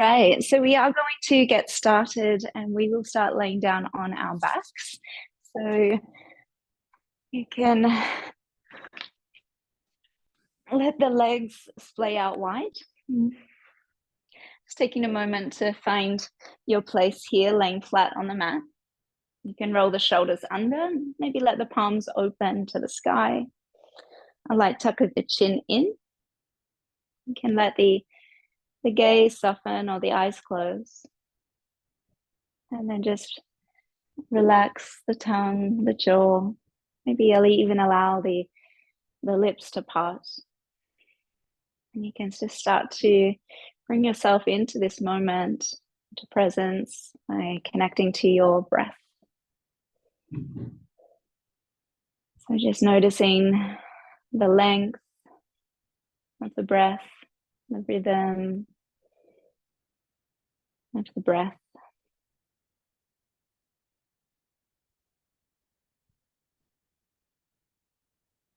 Right, so we are going to get started and we will start laying down on our backs. So you can let the legs splay out wide. Just taking a moment to find your place here, laying flat on the mat. You can roll the shoulders under, maybe let the palms open to the sky. A light tuck of the chin in. You can let the gaze soften or the eyes close. And then just relax the tongue, the jaw. Maybe even allow the lips to part. And you can just start to bring yourself into this moment, to presence, by connecting to your breath. So just noticing the length of the breath, the rhythm of the breath.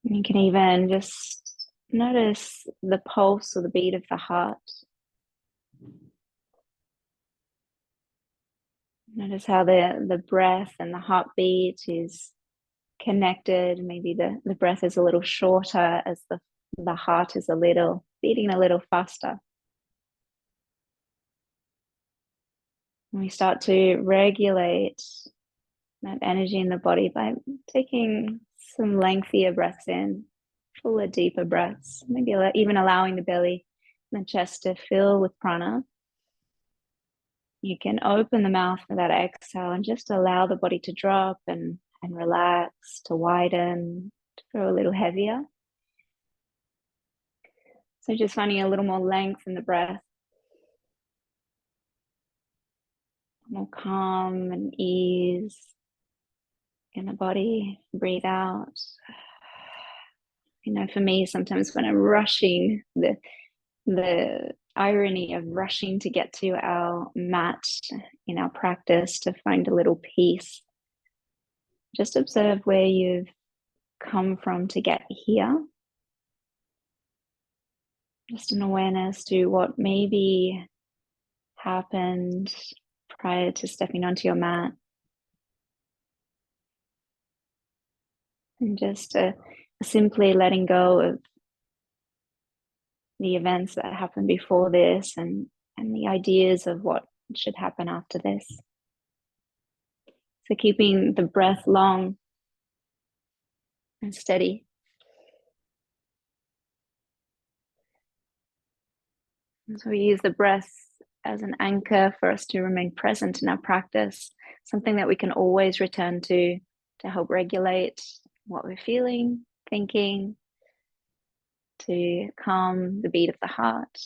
And you can even just notice the pulse or the beat of the heart. Notice how the breath and the heartbeat is connected. Maybe the breath is a little shorter as the heart is beating a little faster. And we start to regulate that energy in the body by taking some lengthier breaths in, fuller, deeper breaths, maybe even allowing the belly and the chest to fill with prana. You can open the mouth for that exhale and just allow the body to drop and relax, to widen, to grow a little heavier. So just finding a little more length in the breath, more calm and ease in the body. Breathe out. For me, sometimes when I'm rushing, the irony of rushing to get to our mat in our practice to find a little peace. Just observe where you've come from to get here. Just an awareness to what maybe happened prior to stepping onto your mat. And just simply letting go of the events that happened before this and the ideas of what should happen after this. So keeping the breath long and steady. And so we use the breath as an anchor for us to remain present in our practice, something that we can always return to help regulate what we're feeling, thinking, to calm the beat of the heart.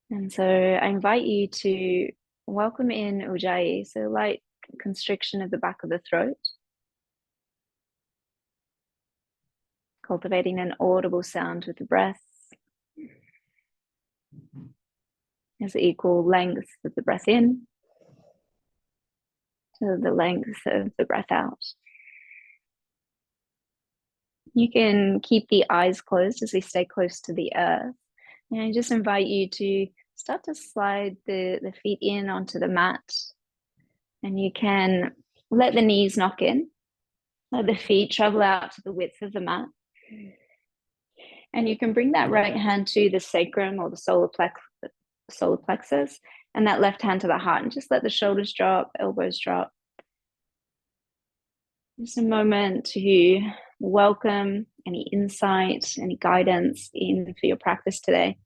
And so I invite you to welcome in Ujjayi, so light constriction of the back of the throat, cultivating an audible sound with the breath. There's equal length of the breath in to the length of the breath out. You can keep the eyes closed as we stay close to the earth. And I just invite you to start to slide the feet in onto the mat. And you can let the knees knock in, let the feet travel out to the width of the mat. And you can bring that right hand to the sacrum or the solar plexus, and that left hand to the heart, and just let the shoulders drop, elbows drop. Just a moment to welcome any insight, any guidance in for your practice today.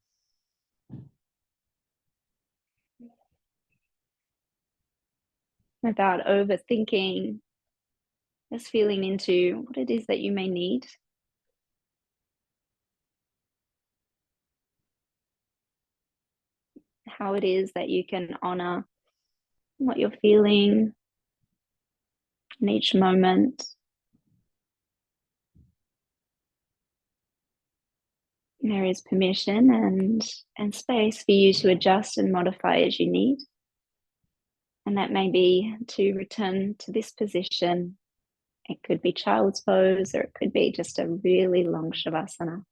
Without overthinking, just feeling into what it is that you may need. How it is that you can honor what you're feeling in each moment. There is permission and space for you to adjust and modify as you need. And that may be to return to this position. It could be child's pose, or it could be just a really long shavasana.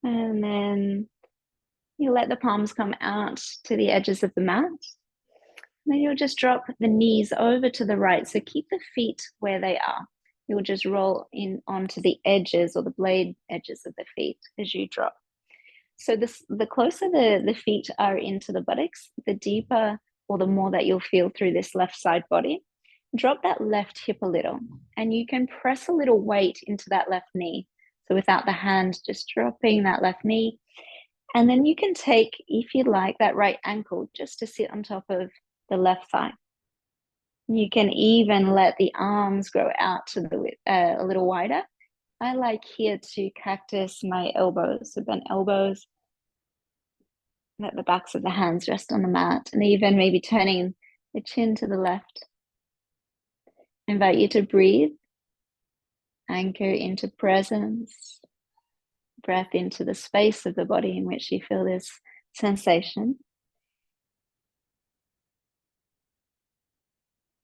And then you let the palms come out to the edges of the mat. And then you'll just drop the knees over to the right. So keep the feet where they are. You'll just roll in onto the edges or the blade edges of the feet as you drop. So the closer the feet are into the buttocks, the deeper or the more that you'll feel through this left side body. Drop that left hip a little, and you can press a little weight into that left knee. So without the hand, just dropping that left knee. And then you can take, if you like, that right ankle just to sit on top of the left thigh. You can even let the arms grow out to the a little wider. I like here to cactus my elbows, so bent elbows. Let the backs of the hands rest on the mat, and even maybe turning the chin to the left. I invite you to breathe, anchor into presence, breath into the space of the body in which you feel this sensation.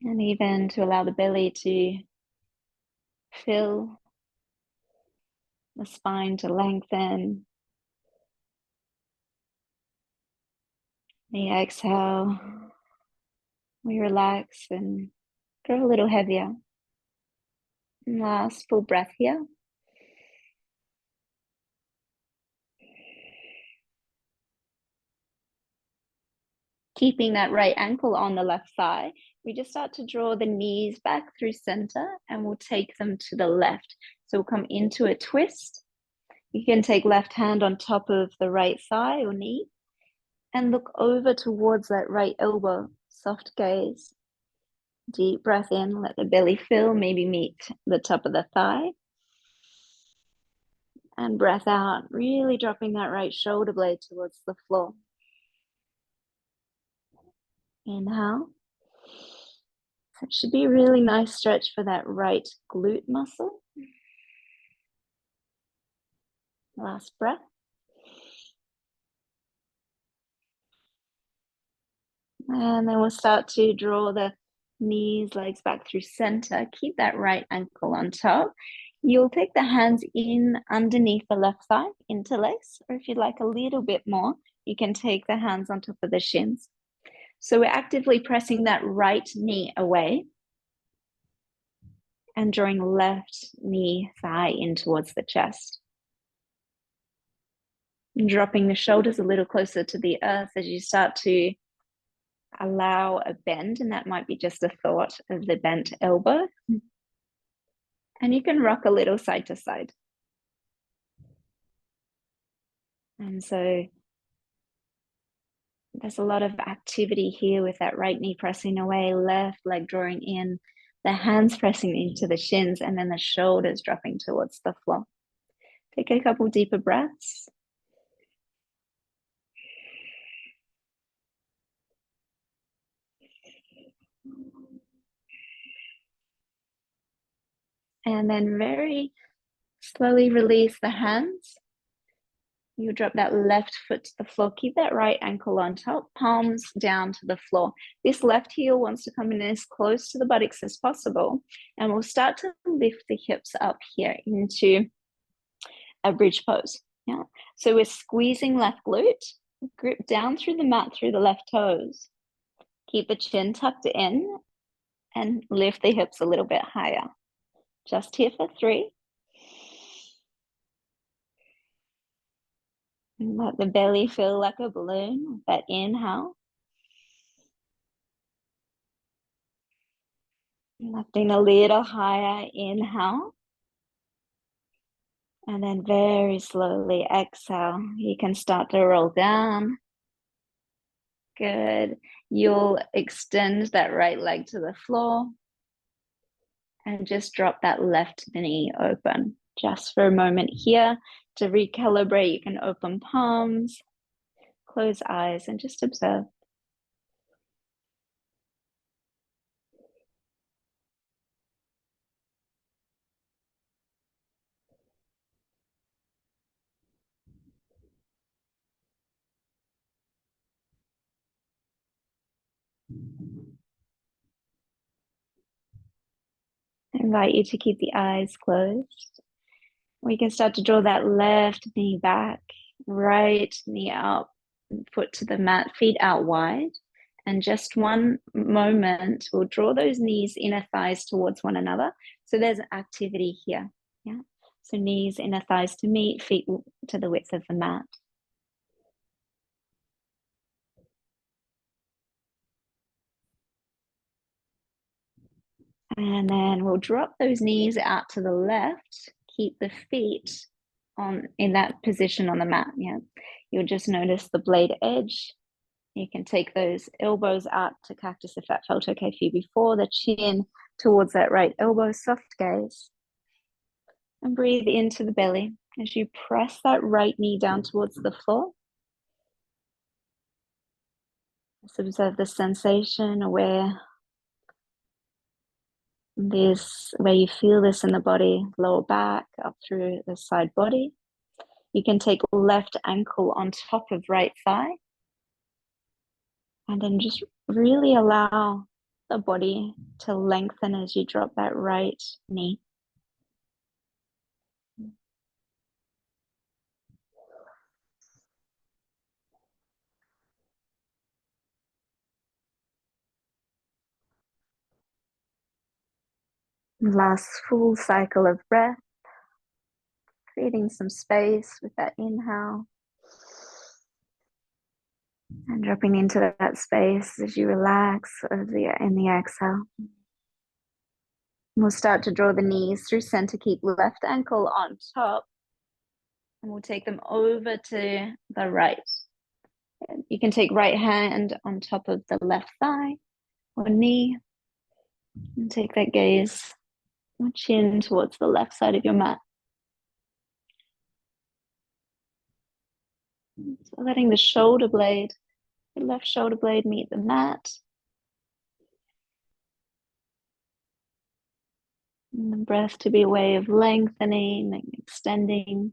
And even to allow the belly to fill, the spine to lengthen. The exhale, we relax and go a little heavier. And last full breath here. Keeping that right ankle on the left thigh, we just start to draw the knees back through center and we'll take them to the left. So we'll come into a twist. You can take left hand on top of the right thigh or knee and look over towards that right elbow. Soft gaze. Deep breath in, let the belly fill, maybe meet the top of the thigh. And breath out, really dropping that right shoulder blade towards the floor. Inhale. So it should be a really nice stretch for that right glute muscle. Last breath. And then we'll start to draw the knees, legs back through center. Keep that right ankle on top. You'll take the hands in underneath the left thigh, interlace, or if you'd like a little bit more, you can take the hands on top of the shins. So we're actively pressing that right knee away and drawing left knee thigh in towards the chest. And dropping the shoulders a little closer to the earth as you start to allow a bend, and that might be just a thought of the bent elbow. And you can rock a little side to side. And so there's a lot of activity here with that right knee pressing away, left leg drawing in, the hands pressing into the shins, and then the shoulders dropping towards the floor. Take a couple deeper breaths. And then very slowly release the hands. You drop that left foot to the floor. Keep that right ankle on top, palms down to the floor. This left heel wants to come in as close to the buttocks as possible. And we'll start to lift the hips up here into a bridge pose. Yeah. So we're squeezing left glute, grip down through the mat through the left toes. Keep the chin tucked in and lift the hips a little bit higher. Just here for 3. And let the belly feel like a balloon with that inhale. Lifting a little higher, inhale. And then very slowly exhale. You can start to roll down. Good. You'll extend that right leg to the floor. And just drop that left knee open. Just for a moment here to recalibrate, you can open palms, close eyes, and just observe. I invite you to keep the eyes closed. We can start to draw that left knee back, right knee up, foot to the mat, feet out wide. And just one moment, we'll draw those knees, inner thighs towards one another. So there's activity here. Yeah. So knees, inner thighs to meet, feet to the width of the mat. And then we'll drop those knees out to the left. Keep the feet in that position on the mat. Yeah. You'll just notice the blade edge. You can take those elbows out to cactus if that felt okay for you before. The chin towards that right elbow, soft gaze. And breathe into the belly as you press that right knee down towards the floor. Just observe the sensation, where you feel this in the body, lower back, up through the side body. You can take left ankle on top of right thigh. And then just really allow the body to lengthen as you drop that right knee. Last full cycle of breath, creating some space with that inhale. And dropping into that space as you relax in the exhale. We'll start to draw the knees through center. Keep left ankle on top. And we'll take them over to the right. You can take right hand on top of the left thigh or knee. And take that gaze or chin towards the left side of your mat. So letting the left shoulder blade meet the mat. And the breath to be a way of lengthening and extending.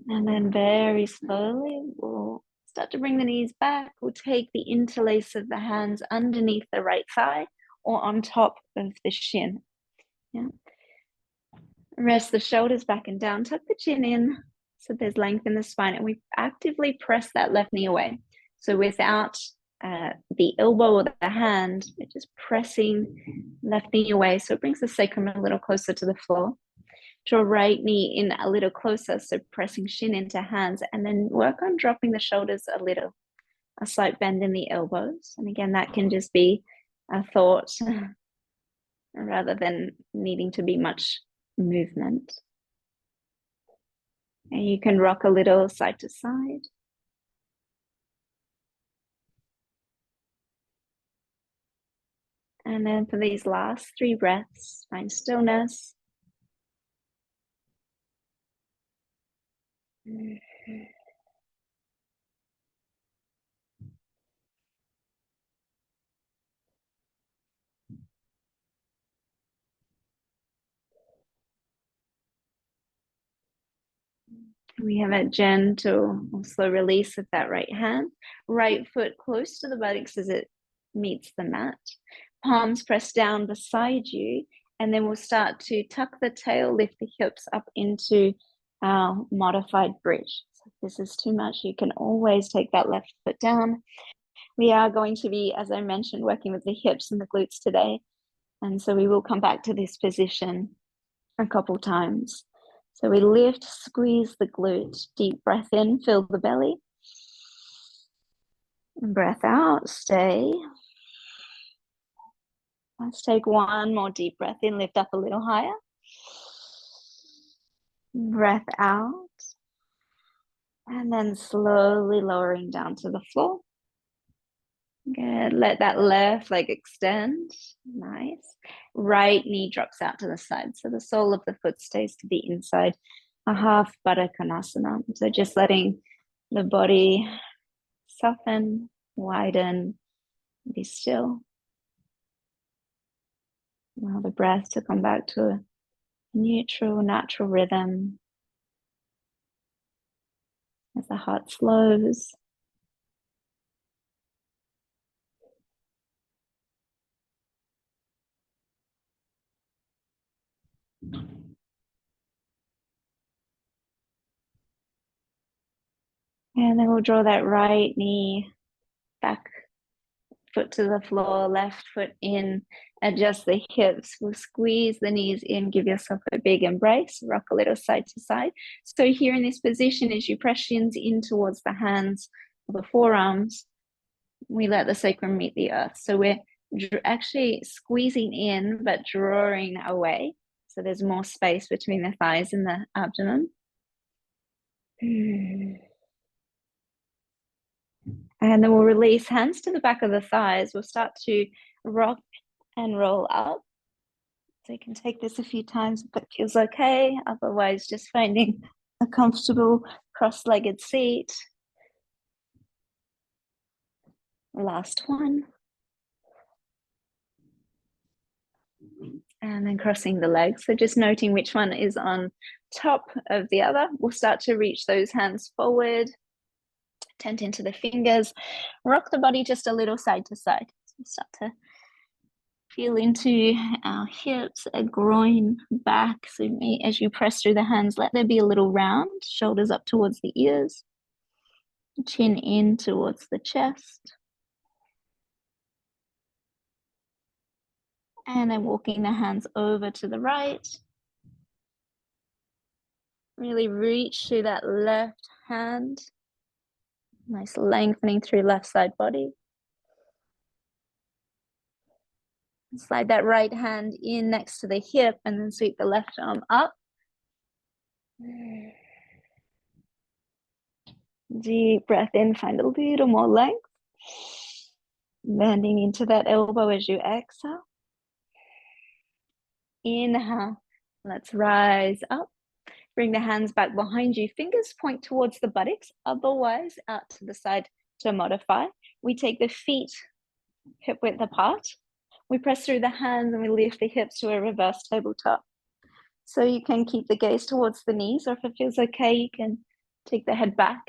And then very slowly, we'll start to bring the knees back. We'll take the interlace of the hands underneath the right thigh or on top of the shin. Yeah. Rest the shoulders back and down. Tuck the chin in so there's length in the spine. And we actively press that left knee away. So without the elbow or the hand, we're just pressing left knee away. So it brings the sacrum a little closer to the floor. Draw right knee in a little closer, so pressing shin into hands, and then work on dropping the shoulders a little, a slight bend in the elbows. And again, that can just be a thought rather than needing to be much movement. And you can rock a little side to side. And then for these last 3 breaths, find stillness. We have a gentle, slow release of that right hand. Right foot close to the buttocks as it meets the mat. Palms press down beside you. And then we'll start to tuck the tail, lift the hips up into our modified bridge. So if this is too much, you can always take that left foot down. We are going to be, as I mentioned, working with the hips and the glutes today. And so we will come back to this position a couple times. So we lift, squeeze the glute, deep breath in, fill the belly. And breath out, stay. Let's take one more deep breath in, lift up a little higher. Breath out. And then slowly lowering down to the floor. Good. Let that left leg extend. Nice. Right knee drops out to the side. So the sole of the foot stays to the inside. A half Baddha Konasana. So just letting the body soften, widen, be still. Allow the breath to come back to a neutral, natural rhythm. As the heart slows. And then we'll draw that right knee back, foot to the floor, left foot in, adjust the hips. We'll squeeze the knees in, give yourself a big embrace, rock a little side to side. So here in this position, as you press shins in towards the hands or the forearms, we let the sacrum meet the earth. So we're actually squeezing in, but drawing away. So there's more space between the thighs and the abdomen. And then we'll release hands to the back of the thighs. We'll start to rock and roll up. So you can take this a few times if it feels okay. Otherwise, just finding a comfortable cross-legged seat. Last one. And then crossing the legs. So just noting which one is on top of the other. We'll start to reach those hands forward. Tent into the fingers. Rock the body just a little side to side. So start to feel into our hips, a groin, back. So as you press through the hands, let there be a little round. Shoulders up towards the ears. Chin in towards the chest. And then walking the hands over to the right. Really reach through that left hand. Nice lengthening through left side body. Slide that right hand in next to the hip and then sweep the left arm up. Deep breath in, find a little more length. Bending into that elbow as you exhale. Inhale, let's rise up. Bring the hands back behind you. Fingers point towards the buttocks, otherwise out to the side to modify. We take the feet hip width apart. We press through the hands and we lift the hips to a reverse tabletop. So you can keep the gaze towards the knees, or if it feels okay, you can take the head back.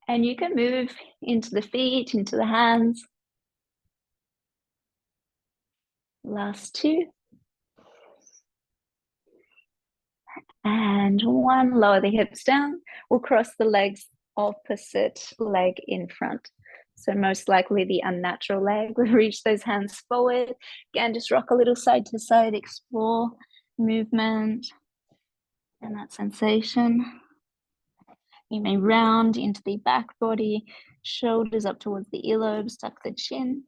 And you can move into the feet, into the hands. Last two. And one, lower the hips down. We'll cross the legs, opposite leg in front. So most likely the unnatural leg. We'll reach those hands forward. Again, just rock a little side to side, explore movement and that sensation. You may round into the back body, shoulders up towards the earlobes, tuck the chin.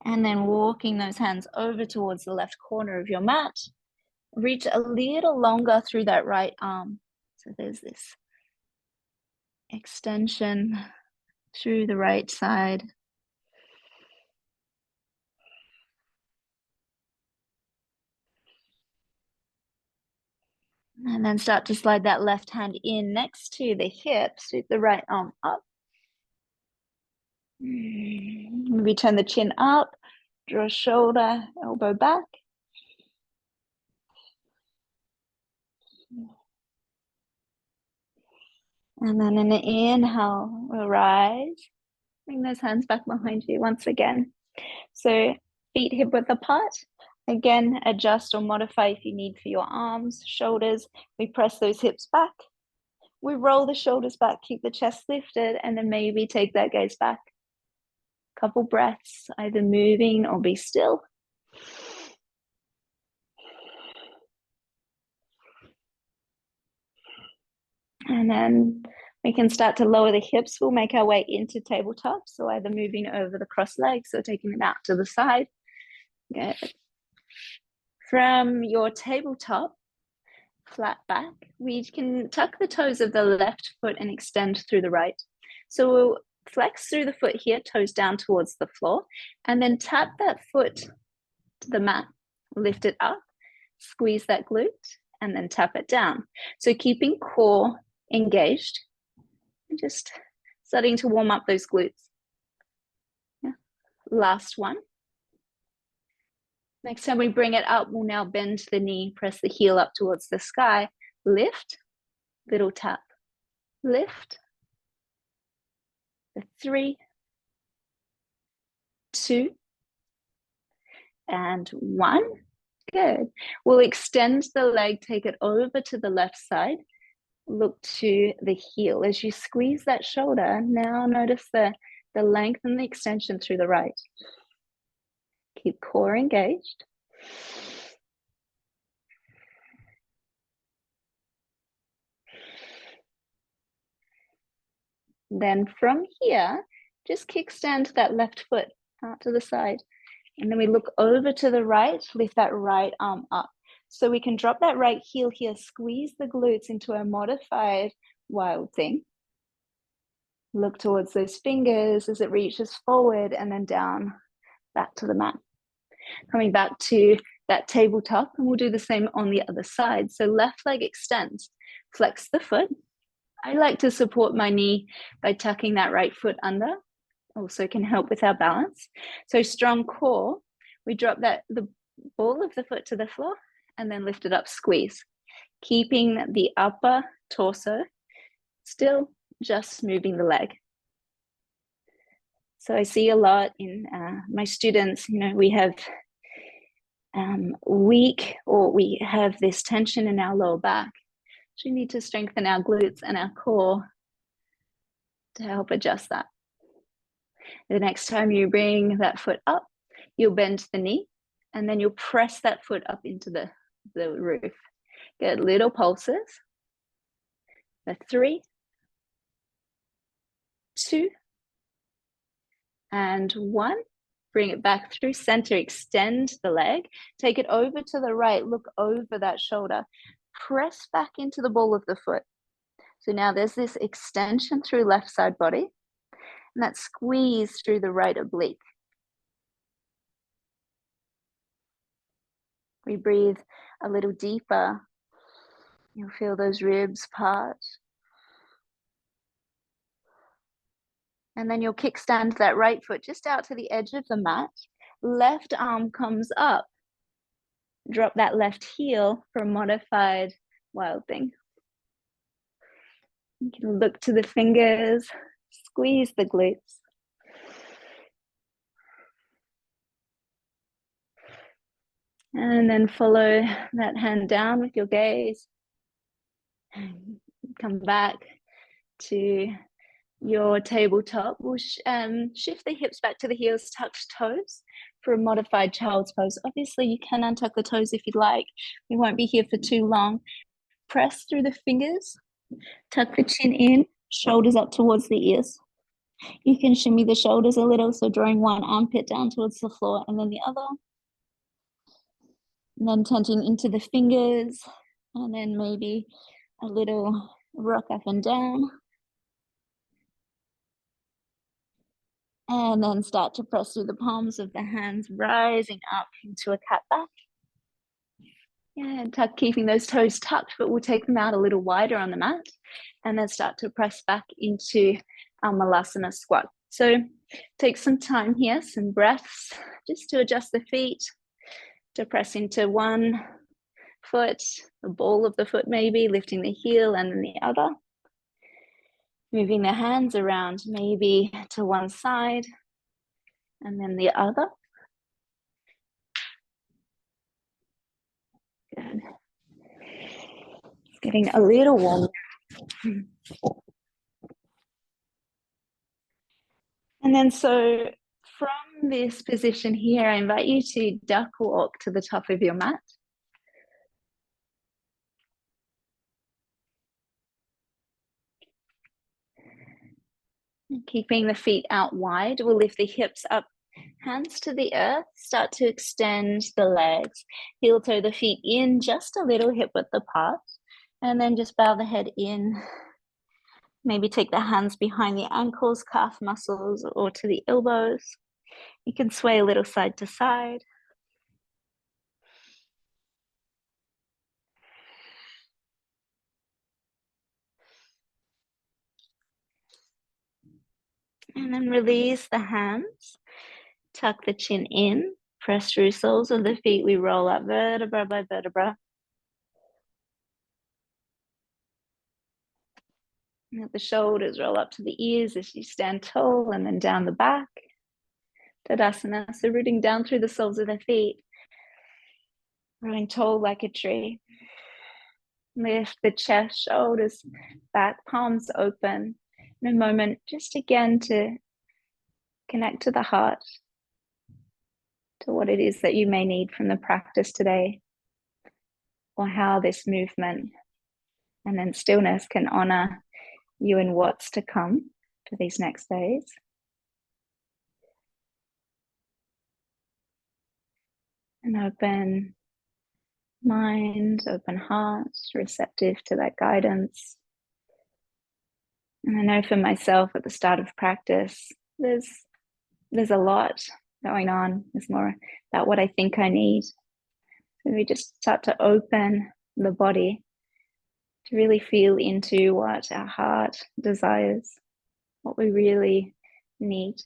And then walking those hands over towards the left corner of your mat. Reach a little longer through that right arm. So there's this extension through the right side. And then start to slide that left hand in next to the hip, sweep the right arm up. Maybe turn the chin up, draw shoulder, elbow back. And then in an inhale, we'll rise. Bring those hands back behind you once again. So feet hip width apart. Again, adjust or modify if you need for your arms, shoulders. We press those hips back. We roll the shoulders back, keep the chest lifted, and then maybe take that gaze back. Couple breaths, either moving or be still. And then we can start to lower the hips. We'll make our way into tabletop. So either moving over the cross legs or taking them out to the side. Good. From your tabletop, flat back, we can tuck the toes of the left foot and extend through the right. So we'll flex through the foot here, toes down towards the floor, and then tap that foot to the mat, lift it up, squeeze that glute, and then tap it down. So keeping core engaged, and just starting to warm up those glutes. Yeah. Last one. Next time we bring it up, we'll now bend the knee, press the heel up towards the sky, lift, little tap, lift, the 3, 2, and 1. Good. We'll extend the leg, take it over to the left side. Look to the heel. As you squeeze that shoulder, now notice the length and the extension through the right. Keep core engaged. Then from here, just kickstand that left foot out to the side. And then we look over to the right, lift that right arm up. So we can drop that right heel here, squeeze the glutes into a modified wild thing. Look towards those fingers as it reaches forward and then down back to the mat. Coming back to that tabletop, and we'll do the same on the other side. So left leg extends, flex the foot. I like to support my knee by tucking that right foot under. Also can help with our balance. So strong core, we drop the ball of the foot to the floor and then lift it up, squeeze. Keeping the upper torso still, just moving the leg. So I see a lot in my students, we have weak, or we have this tension in our lower back. So we need to strengthen our glutes and our core to help adjust that. The next time you bring that foot up, you'll bend the knee and then you'll press that foot up into the roof. Get little pulses. The 3, 2, and 1. Bring it back through center, extend the leg, take it over to the right, look over that shoulder, press back into the ball of the foot. So now there's this extension through left side body, and that squeeze through the right oblique. We breathe a little deeper. You'll feel those ribs part. And then you'll kickstand that right foot just out to the edge of the mat. Left arm comes up. Drop that left heel for a modified wild thing. You can look to the fingers, squeeze the glutes. And then follow that hand down with your gaze. Come back to your tabletop. We'll shift the hips back to the heels, touch toes for a modified child's pose. Obviously, you can untuck the toes if you'd like. We won't be here for too long. Press through the fingers, tuck the chin in, shoulders up towards the ears. You can shimmy the shoulders a little, so drawing one armpit down towards the floor and then the other. And then turning into the fingers, and then maybe a little rock up and down. And then start to press through the palms of the hands, rising up into a cat back. Yeah, tuck, keeping those toes tucked, but we'll take them out a little wider on the mat and then start to press back into our malasana squat. So take some time here, some breaths, just to adjust the feet, to press into one foot, the ball of the foot maybe, lifting the heel and then the other. Moving the hands around maybe to one side and then the other. Good. It's getting a little warm now. And then so from this position here, I invite you to duck walk to the top of your mat. Keeping the feet out wide, we'll lift the hips up, hands to the earth, start to extend the legs, heel toe the feet in just a little, hip width apart, and then just bow the head in. Maybe take the hands behind the ankles, calf muscles, or to the elbows. You can sway a little side to side. And then release the hands, tuck the chin in, press through soles of the feet. We roll up vertebra by vertebra. Let the shoulders roll up to the ears as you stand tall and then down the back. Tadasana, so rooting down through the soles of the feet, growing tall like a tree. Lift the chest, shoulders back, palms open. In a moment, just again to connect to the heart, to what it is that you may need from the practice today, or how this movement and then stillness can honor you in what's to come for these next days. An open mind, open heart, receptive to that guidance. And I know for myself at the start of practice, there's a lot going on. There's more about what I think I need. So we just start to open the body to really feel into what our heart desires, what we really need.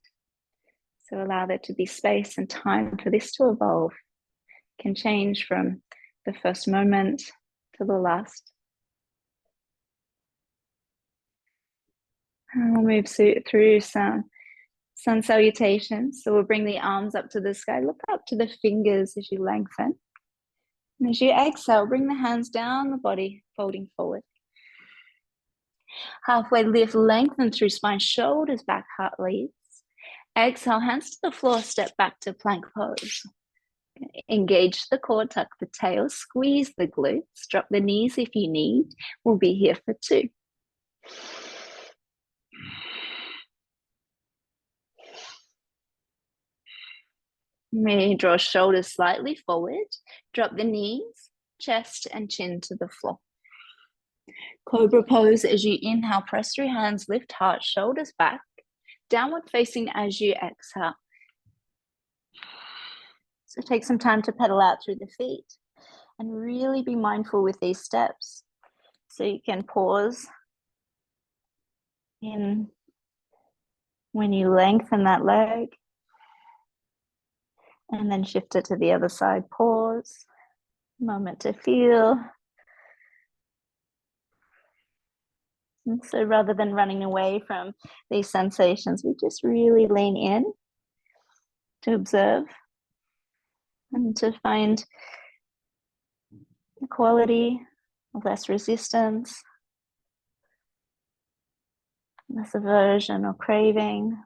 So allow there to be space and time for this to evolve. It can change from the first moment to the last. And we'll move through some sun salutations. So we'll bring the arms up to the sky. Look up to the fingers as you lengthen. And as you exhale, bring the hands down the body, folding forward. Halfway lift, lengthen through spine, shoulders back, heart leads. Exhale, hands to the floor, step back to plank pose. Engage the core, tuck the tail, squeeze the glutes, drop the knees if you need. We'll be here for 2. May draw shoulders slightly forward, drop the knees, chest and chin to the floor. Cobra pose. As you inhale, press through hands, lift heart, shoulders back, downward facing as you exhale. So take some time to pedal out through the feet and really be mindful with these steps. So you can pause in when you lengthen that leg and then shift it to the other side. Pause, moment to feel. And so rather than running away from these sensations, we just really lean in to observe and to find the quality of less resistance, less aversion or craving.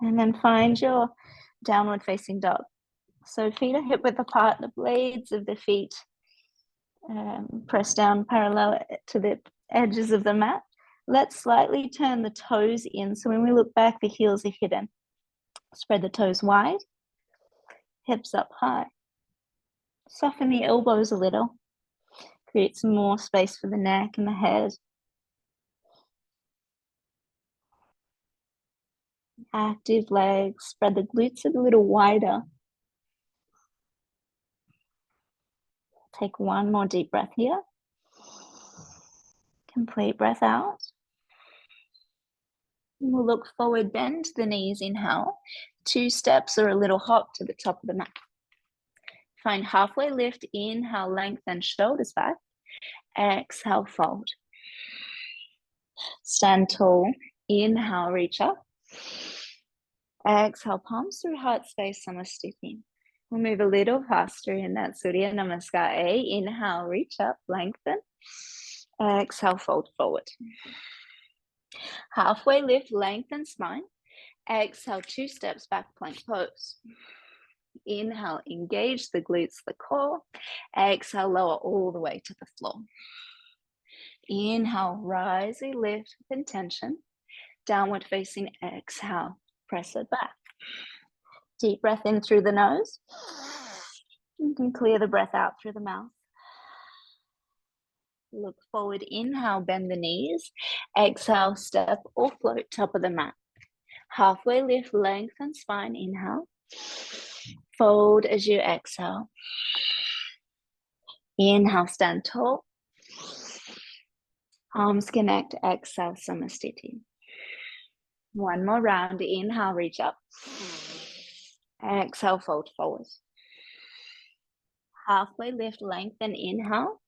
And then find your downward facing dog. So feet are hip width apart, the blades of the feet press down parallel to the edges of the mat. Let's slightly turn the toes in. So when we look back, the heels are hidden. Spread the toes wide, hips up high. Soften the elbows a little. Create some more space for the neck and the head. Active legs. Spread the glutes a little wider. Take one more deep breath here. Complete breath out. And we'll look forward, bend the knees, inhale. 2 steps or a little hop to the top of the mat. Find halfway lift, inhale, lengthen shoulders back. Exhale, fold. Stand tall, inhale, reach up. Exhale, palms through heart space, Samasthiti. We'll move a little faster in that Surya Namaskar A. Inhale, reach up, lengthen. Exhale, fold forward. Halfway lift, lengthen spine. Exhale, 2 steps back, plank pose. Inhale, engage the glutes, the core. Exhale, lower all the way to the floor. Inhale, rise, lift with intention. Downward facing, exhale, press it back. Deep breath in through the nose. You can clear the breath out through the mouth. Look forward, inhale, bend the knees. Exhale, step or float top of the mat. Halfway lift, lengthen spine, inhale. Fold as you exhale. Inhale, stand tall. Arms connect, exhale, Samasthiti. One more round, inhale, reach up. Exhale, fold forward. Halfway lift, lengthen, inhale.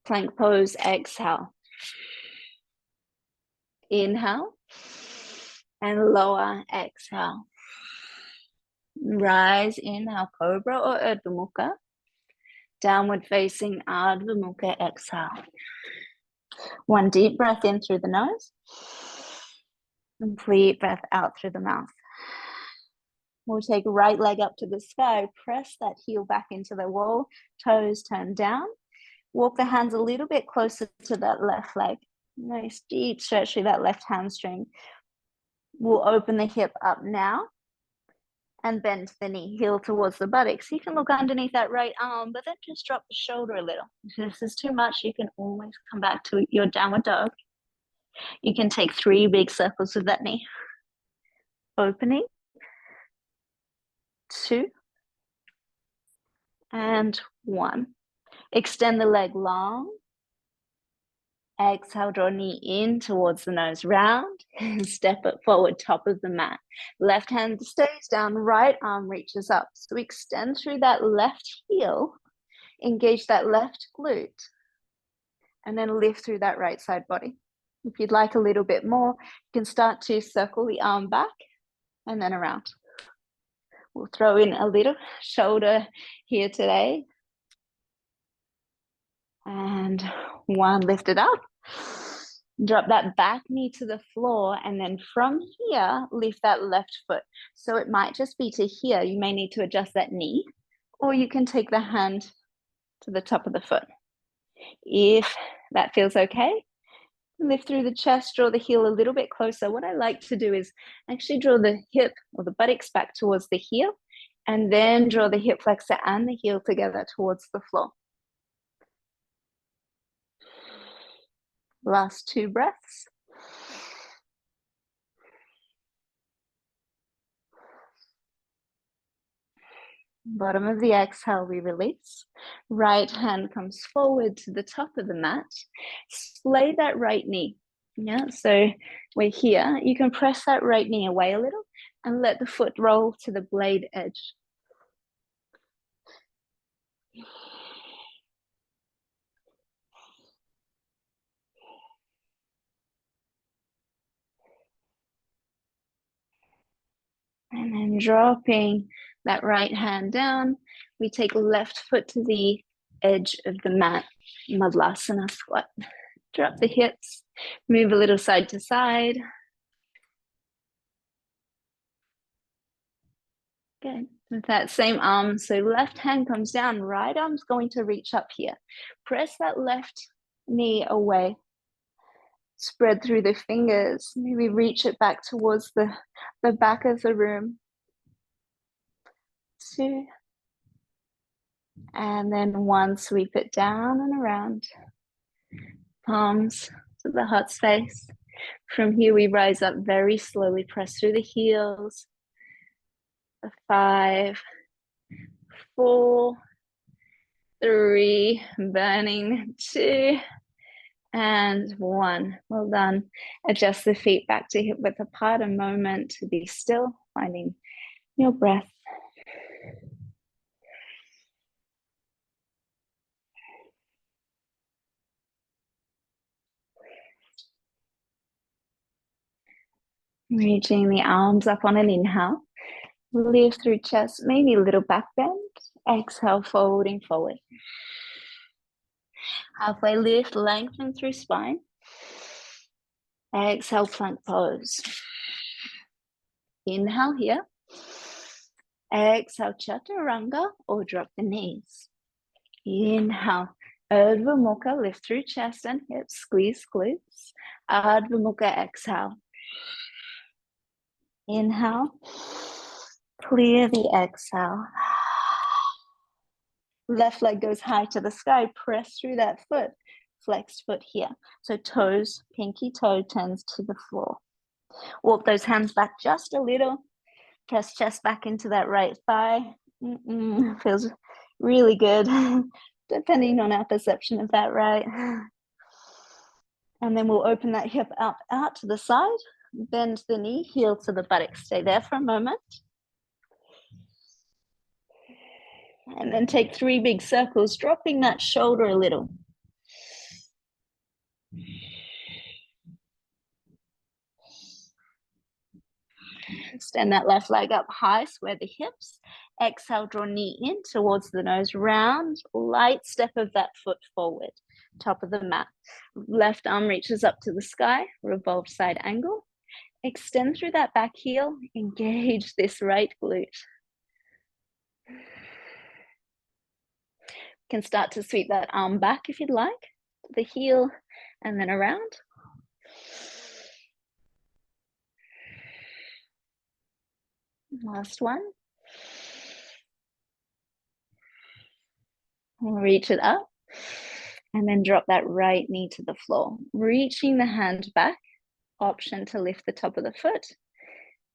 Plank pose, exhale. Inhale. And lower, exhale. Rise, inhale, cobra or Urdhva Mukha. Downward facing Ardha Mukha, exhale. One deep breath in through the nose. Complete breath out through the mouth. We'll take right leg up to the sky. Press that heel back into the wall. Toes turn down. Walk the hands a little bit closer to that left leg. Nice deep stretch through that left hamstring. We'll open the hip up now and bend the knee, heel towards the buttocks. You can look underneath that right arm, but then just drop the shoulder a little. If this is too much, you can always come back to your downward dog. You can take 3 big circles with that knee. Opening, 2, and 1. Extend the leg long. Exhale, draw knee in towards the nose, round, step it forward, top of the mat. Left hand stays down, right arm reaches up. So extend through that left heel, engage that left glute, and then lift through that right side body. If you'd like a little bit more, you can start to circle the arm back and then around. We'll throw in a little shoulder here today. And 1, lift it up. Drop that back knee to the floor, and then from here, lift that left foot. So it might just be to here. You may need to adjust that knee, or you can take the hand to the top of the foot. If that feels okay, lift through the chest, draw the heel a little bit closer. What I like to do is actually draw the hip or the buttocks back towards the heel, and then draw the hip flexor and the heel together towards the floor. Last 2 breaths. Bottom of the exhale, we release. Right hand comes forward to the top of the mat. Splay that right knee. Yeah, so we're here. You can press that right knee away a little and let the foot roll to the blade edge. And then dropping that right hand down, we take left foot to the edge of the mat, Madhasana squat. Drop the hips, move a little side to side. Good. With that same arm, so left hand comes down, right arm's going to reach up here. Press that left knee away. Spread through the fingers. Maybe reach it back towards the back of the room. 2. And then 1, sweep it down and around. Palms to the heart space. From here, we rise up very slowly, press through the heels. 5, 4, 3, burning, 2, and 1. Well done. Adjust the feet back to hip width apart, a moment to be still, finding your breath. Reaching the arms up on an inhale. Lift through chest, maybe a little back bend. Exhale, folding forward. Halfway lift, lengthen through spine. Exhale, plank pose. Inhale here. Exhale, chaturanga or drop the knees. Inhale, Urdhva Mukha, lift through chest and hips, squeeze glutes. Ardhva Mukha, exhale. Inhale, clear the exhale. Left leg goes high to the sky, press through that foot, flexed foot here. So toes, pinky toe turns to the floor. Walk those hands back just a little. Press chest back into that right thigh. Feels really good, depending on our perception of that, right? And then we'll open that hip up out to the side, bend the knee, heel to the buttocks. Stay there for a moment. And then take 3 big circles, dropping that shoulder a little. Extend that left leg up high, square the hips. Exhale, draw knee in towards the nose, round, light step of that foot forward, top of the mat. Left arm reaches up to the sky, revolved side angle. Extend through that back heel, engage this right glute. You can start to sweep that arm back if you'd like, to the heel and then around. Last one. Reach it up and then drop that right knee to the floor. Reaching the hand back, option to lift the top of the foot.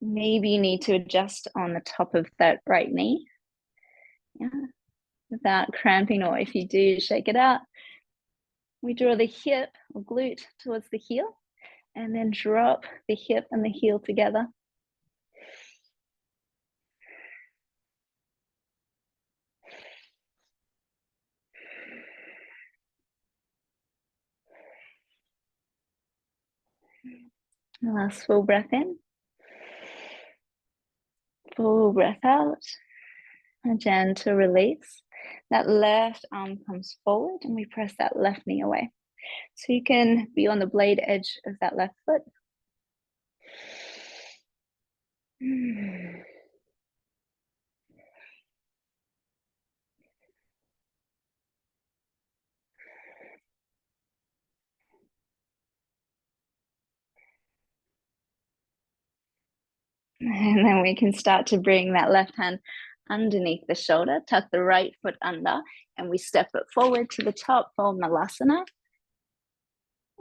Maybe you need to adjust on the top of that right knee. Yeah, without cramping, or if you do, shake it out. We draw the hip or glute towards the heel and then drop the hip and the heel together. Last full breath in. Full breath out. A gentle release. That left arm comes forward and we press that left knee away. So you can be on the blade edge of that left foot. And then we can start to bring that left hand underneath the shoulder, tuck the right foot under, and we step it forward to the top for Malasana.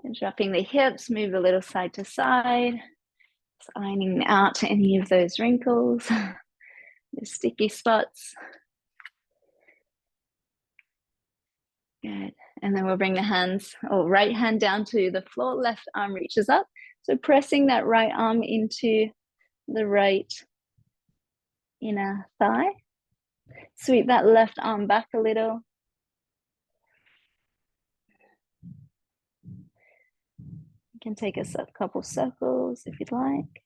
And dropping the hips, move a little side to side, ironing out any of those wrinkles, the sticky spots. Good. And then we'll bring the hands, or right hand down to the floor, left arm reaches up. So pressing that right arm into the right inner thigh. Sweep that left arm back a little. You can take a couple circles if you'd like.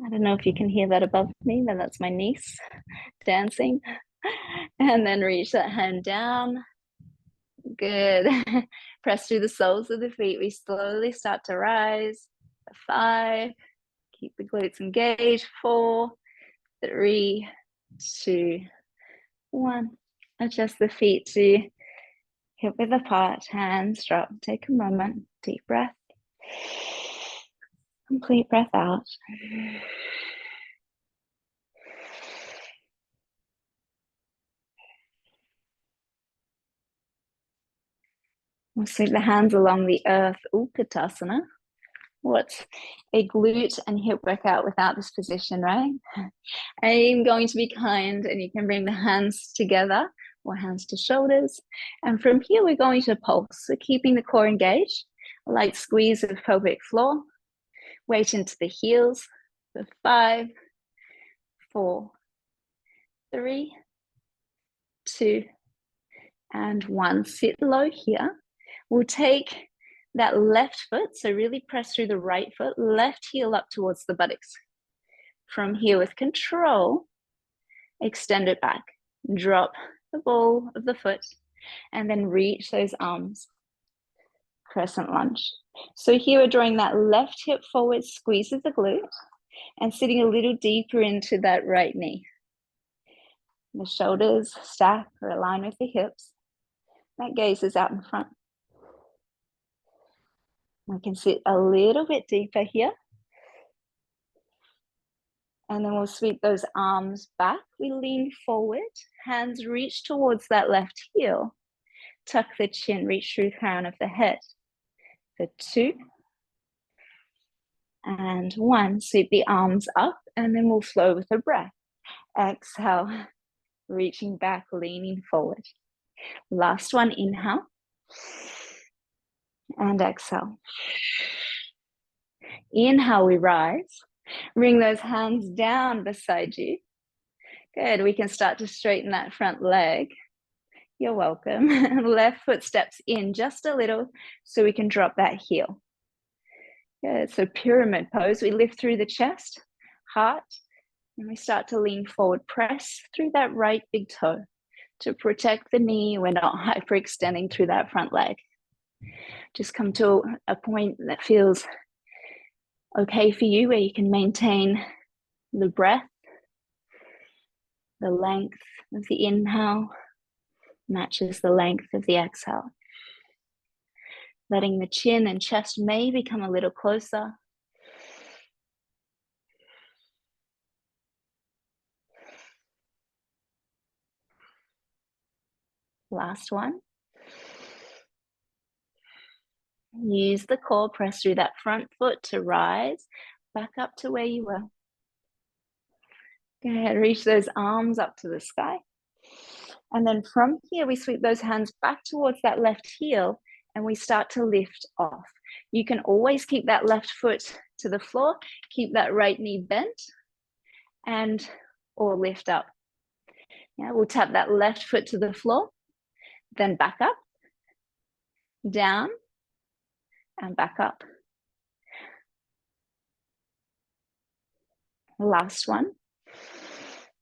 I don't know if you can hear that above me, but that's my niece dancing. And then reach that hand down. Good. Press through the soles of the feet. We slowly start to rise. 5. Keep the glutes engaged. 4, 3, 2, 1. Adjust the feet to hip width apart. Hands drop. Take a moment. Deep breath. Complete breath out. We'll sweep the hands along the earth, Utkatasana. What's a glute and hip workout without this position, right? I'm going to be kind, and you can bring the hands together or hands to shoulders. And from here, we're going to pulse. So keeping the core engaged, a light squeeze of pelvic floor. Weight into the heels for 5, 4, 3, 2, and 1. Sit low here. We'll take that left foot, so really press through the right foot, left heel up towards the buttocks. From here with control, extend it back. Drop the ball of the foot and then reach those arms. Crescent lunge. So here we're drawing that left hip forward, squeezes the glute, and sitting a little deeper into that right knee. The shoulders stack or align with the hips. That gaze is out in front. We can sit a little bit deeper here. And then we'll sweep those arms back. We lean forward, hands reach towards that left heel. Tuck the chin, reach through the crown of the head. For 2 and 1. Sweep the arms up and then we'll flow with a breath. Exhale, reaching back, leaning forward. Last one, inhale. And exhale. Inhale, we rise. Bring those hands down beside you. Good, we can start to straighten that front leg. You're welcome. Left foot steps in just a little so we can drop that heel. Good. So pyramid pose. We lift through the chest, heart, and we start to lean forward. Press through that right big toe to protect the knee. We're not hyperextending through that front leg. Just come to a point that feels okay for you, where you can maintain the breath, the length of the inhale matches the length of the exhale. Letting the chin and chest maybe come a little closer. Last one. Use the core, press through that front foot to rise back up to where you were. Go ahead, reach those arms up to the sky. And then from here, we sweep those hands back towards that left heel and we start to lift off. You can always keep that left foot to the floor, keep that right knee bent, or lift up. Yeah, we'll tap that left foot to the floor, then back up, down, and back up. Last one.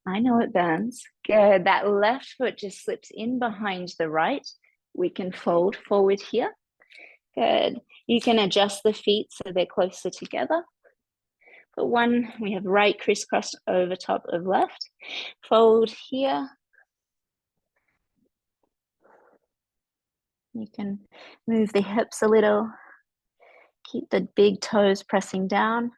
I know it burns. Good. That left foot just slips in behind the right. We can fold forward here. Good. You can adjust the feet so they're closer together. But one, we have right crisscrossed over top of left. Fold here. You can move the hips a little. Keep the big toes pressing down.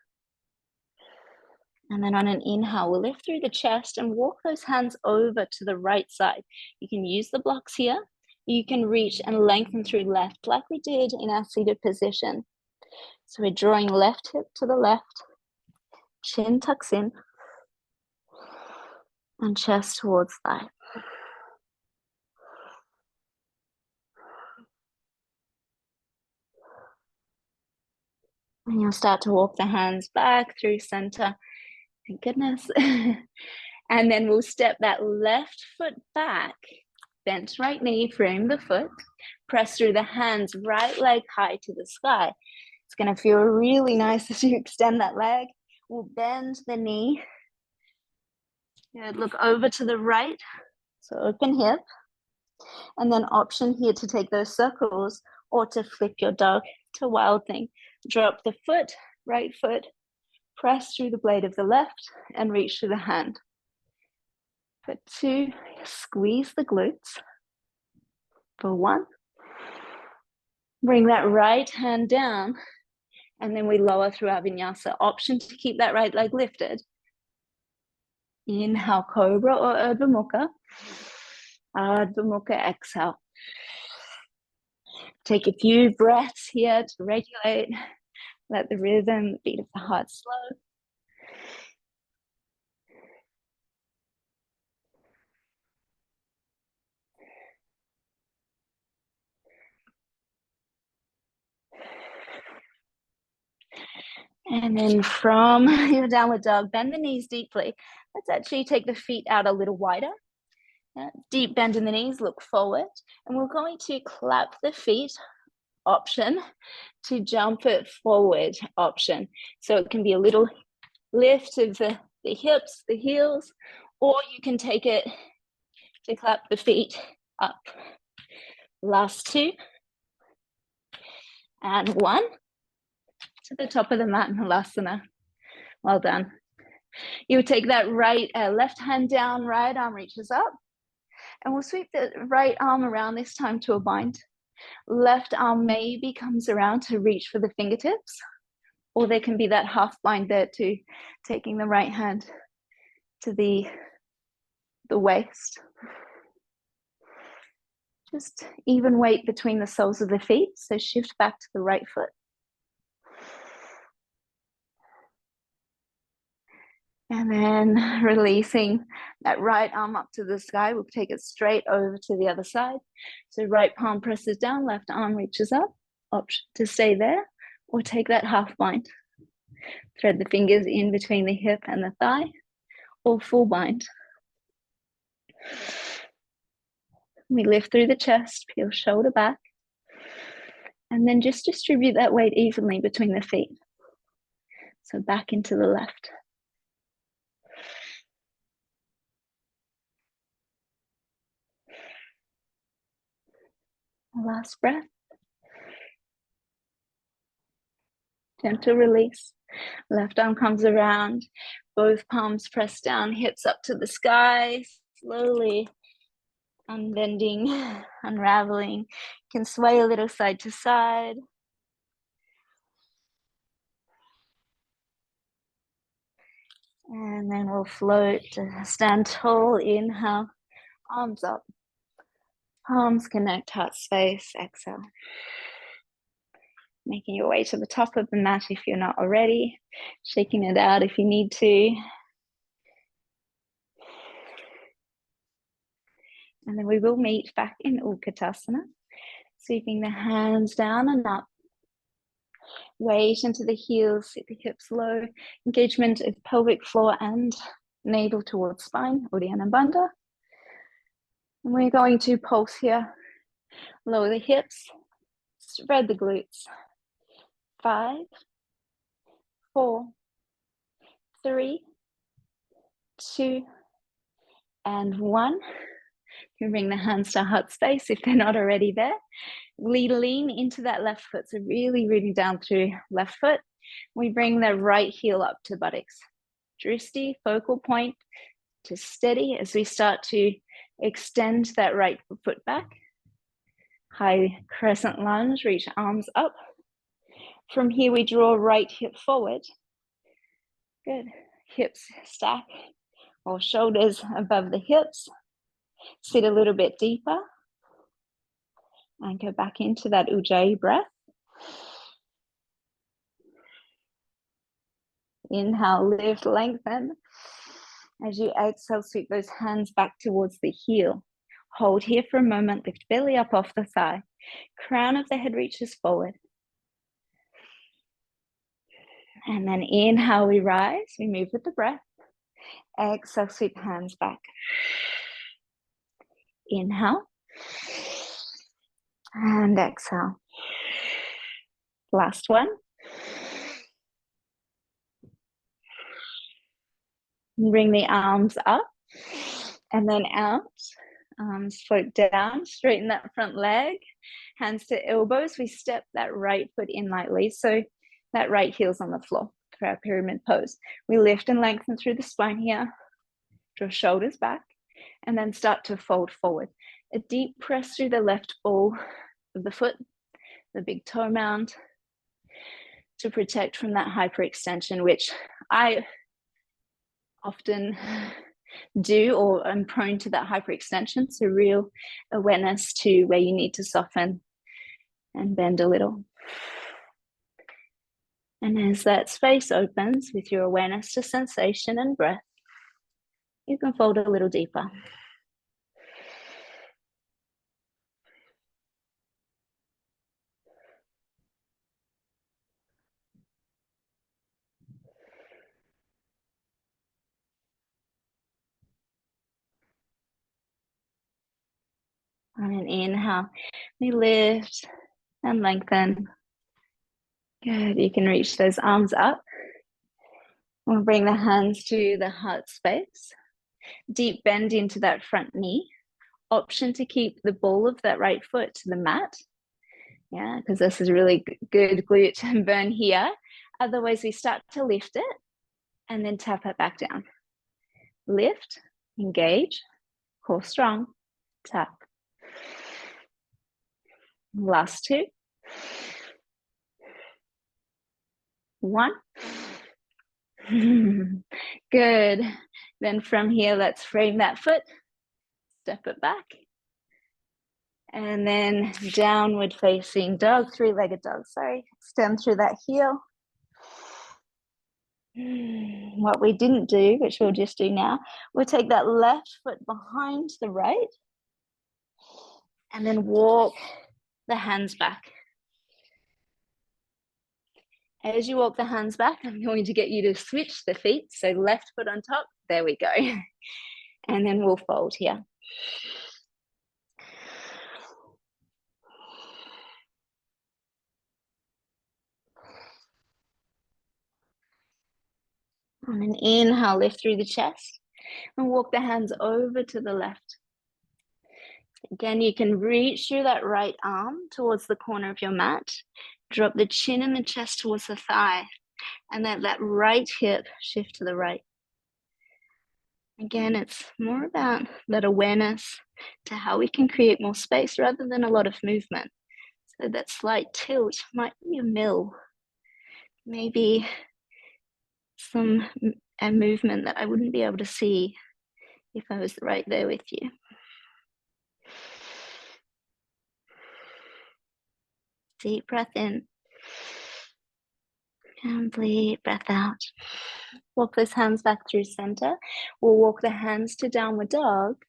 And then on an inhale, we'll lift through the chest and walk those hands over to the right side. You can use the blocks here. You can reach and lengthen through left like we did in our seated position. So we're drawing left hip to the left, chin tucks in, and chest towards thigh. And you'll start to walk the hands back through center. Thank goodness. And then we'll step that left foot back, bent right knee, frame the foot, press through the hands, right leg high to the sky. It's going to feel really nice as you extend that leg. We'll bend the knee. Good. Look over to the right, so open hip. And then option here to take those circles or to flip your dog to wild thing. Drop the foot, right foot, press through the blade of the left and reach through the hand. For 2, squeeze the glutes. For 1, bring that right hand down and then we lower through our vinyasa. Option to keep that right leg lifted. Inhale, cobra or Ardha Mukha. Ardha Mukha, exhale. Take a few breaths here to regulate. Let the rhythm, the beat of the heart slow. And then from your downward dog, bend the knees deeply. Let's actually take the feet out a little wider. Deep bend in the knees, look forward. And we're going to clap the feet, option, to jump it forward, option. So it can be a little lift of the hips, the heels, or you can take it to clap the feet up. Last 2. And 1. To the top of the mat in Halasana. Well done. You would take that left hand down, right arm reaches up. And we'll sweep the right arm around, this time to a bind. Left arm maybe comes around to reach for the fingertips. Or there can be that half bind there too, taking the right hand to the waist. Just even weight between the soles of the feet, so shift back to the right foot. And then releasing that right arm up to the sky, we'll take it straight over to the other side. So right palm presses down, left arm reaches up. Option to stay there or take that half bind. Thread the fingers in between the hip and the thigh or full bind. We lift through the chest, peel shoulder back. And then just distribute that weight evenly between the feet. So back into the left. Last breath. Gentle release. Left arm comes around. Both palms press down, hips up to the sky. Slowly unbending, unraveling. You can sway a little side to side. And then we'll float to stand tall. Inhale, arms up. Palms connect, heart space. Exhale. Making your way to the top of the mat if you're not already. Shaking it out if you need to. And then we will meet back in Utkatasana. Sweeping the hands down and up. Weight into the heels, sit the hips low. Engagement of pelvic floor and navel towards spine, Uddiyana Bandha. And we're going to pulse here. Lower the hips, spread the glutes. 5, 4, 3, 2, and 1. You can bring the hands to heart space if they're not already there. Lean into that left foot, so really down through left foot. We bring the right heel up to buttocks. Drishti, focal point to steady as we start to extend that right foot back. High crescent lunge, reach arms up. From here, we draw right hip forward. Good. Hips stack or shoulders above the hips. Sit a little bit deeper. And go back into that Ujjayi breath. Inhale, lift, lengthen. As you exhale, sweep those hands back towards the heel. Hold here for a moment, lift belly up off the thigh. Crown of the head reaches forward. And then inhale, we rise, we move with the breath. Exhale, sweep hands back. Inhale. And exhale. Last one. Bring the arms up and then out. Arms float down, straighten that front leg. Hands to elbows. We step that right foot in lightly. So that right heel's on the floor for our pyramid pose. We lift and lengthen through the spine here. Draw shoulders back. And then start to fold forward. A deep press through the left ball of the foot, the big toe mound, to protect from that hyperextension, which I often do, or I'm prone to that hyperextension. So real awareness to where you need to soften and bend a little. And as that space opens with your awareness to sensation and breath, you can fold a little deeper. On an inhale, we lift and lengthen. Good. You can reach those arms up. We'll bring the hands to the heart space. Deep bend into that front knee. Option to keep the ball of that right foot to the mat. Yeah, because this is really good glute burn here. Otherwise, we start to lift it and then tap it back down. Lift, engage, core strong, tap. Last two. 1. Good. Then from here, let's frame that foot, step it back. And then downward facing dog, 3-legged dog, sorry. Extend through that heel. What we didn't do, which we'll just do now, we'll take that left foot behind the right and then walk the hands back. As you walk the hands back, I'm going to get you to switch the feet. So left foot on top, there we go. And then we'll fold here. On an inhale, lift through the chest and walk the hands over to the left. Again, you can reach through that right arm towards the corner of your mat. Drop the chin and the chest towards the thigh, and let that right hip shift to the right. Again, it's more about that awareness to how we can create more space rather than a lot of movement. So that slight tilt might be a mill, maybe a movement that I wouldn't be able to see if I was right there with you. Deep breath in. Complete breath out. Walk those hands back through center. We'll walk the hands to downward dog.